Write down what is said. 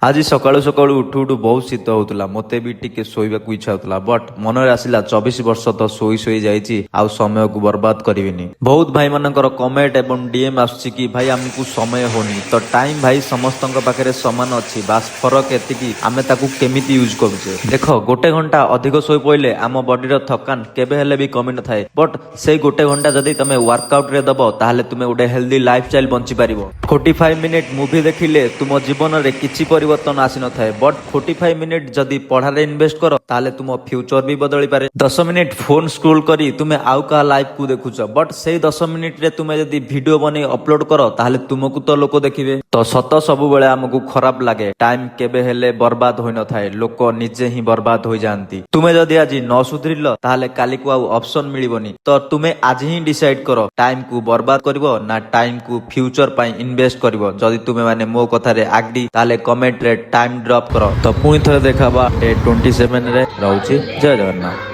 ଆଜି ସକାଳୁ ସକାଳୁ ଉଠୁ ଉଠୁ ବହୁତ ଶୀତ ହଉଥିଲା। ମୋତେ ବି ଟିକେ ଶୋଇବାକୁ ଇଚ୍ଛା ହଉଥିଲା, ବଟ୍ ମନରେ ଆସିଲା 24 ବର୍ଷ ତ ଶୋଇ ଶୋଇ ଯାଇଛି, ଆଉ ସମୟକୁ ବର୍ବାଦ କରିବିନି। ବହୁତ ଭାଇମାନଙ୍କର କମେଣ୍ଟ ଏବଂ ଡିଏମ୍ ଆସୁଛି କି ଭାଇ ଆମକୁ ସମୟ ହଉନି। ତ ଟାଇମ୍ ଭାଇ ସମସ୍ତଙ୍କ ପାଖରେ ସମାନ ଅଛି, ବାସ୍ ଫରକ ଏତିକି ଆମେ ତାକୁ କେମିତି ୟୁଜ୍ କରୁଛେ। ଦେଖ, ଗୋଟେ ଘଣ୍ଟା ଅଧିକ ଶୋଇ ପଇଲେ ଆମ ବଡିର ଥକାନ କେବେ ହେଲେ ବି କମି ନଥାଏ, ବଟ୍ ସେଇ ଗୋଟେ ଘଣ୍ଟା ଯଦି ତମେ ୱାର୍କଆଉଟରେ ଦବ ତାହେଲେ ତୁମେ ଗୋଟେ ହେଲ୍ଦି ଲାଇଫଷ୍ଟାଇଲ ବଞ୍ଚିପାରିବ। 45 ମିନିଟ୍ ମୁଭି ଦେଖିଲେ ତୁମ ଜୀବନରେ କିଛି ପରିବର୍ତ୍ତନ ଆସିନଥାଏ, ବଟ୍ 45 ମିନିଟ୍ ଯଦି ପଢାରେ ଇନଭେଷ୍ଟ କର ତାହେଲେ ତୁମ ଫ୍ୟୁଚର ବି ବଦଳି ପାରେ। 10 ମିନିଟ୍ ଫୋନ ସ୍କ୍ରୋଲ କରି ତୁମେ ଆଉ କାହା ଲାଇଫକୁ ଦେଖୁଛ, ବଟ୍ ସେଇ 10 ମିନିଟରେ ତୁମେ ଯଦି ଭିଡିଓ ବନେଇ ଅପଲୋଡ କର ତାହେଲେ ତୁମକୁ ତ ଲୋକ ଦେଖିବେ। ତ ସତ ସବୁବେଳେ ଆମକୁ ଖରାପ ଲାଗେ, ଟାଇମ କେବେ ହେଲେ ବର୍ବାଦ ହୋଇନଥାଏ, ଲୋକ ନିଜେ ହିଁ ବର୍ବାଦ ହୋଇଯାଆନ୍ତି। ତୁମେ ଯଦି ଆଜି ନ ସୁଧରିଲ ତାହେଲେ କାଲିକୁ ଆଉ ଅପସନ ମିଳିବନି। ତ ତୁମେ ଆଜି ହିଁ ଡିସାଇଡ କର, ଟାଇମକୁ ବର୍ବାଦ କରିବ ନା ଟାଇମକୁ ଫ୍ୟୁଚର ପାଇଁ ଇନଭେଷ୍ଟ କରିବ। ଯଦି ତୁମେ ମାନେ ମୋ କଥାରେ ଆଗ୍ରି ତାହେଲେ କମେଣ୍ଟରେ ଟାଇମ ଡ୍ରପ କର। ତ ପୁଣି ଥରେ ଦେଖାବା ଡେ 27 ରେ। ରହୁଛି, ଜୟ ଜଗନ୍ନାଥ।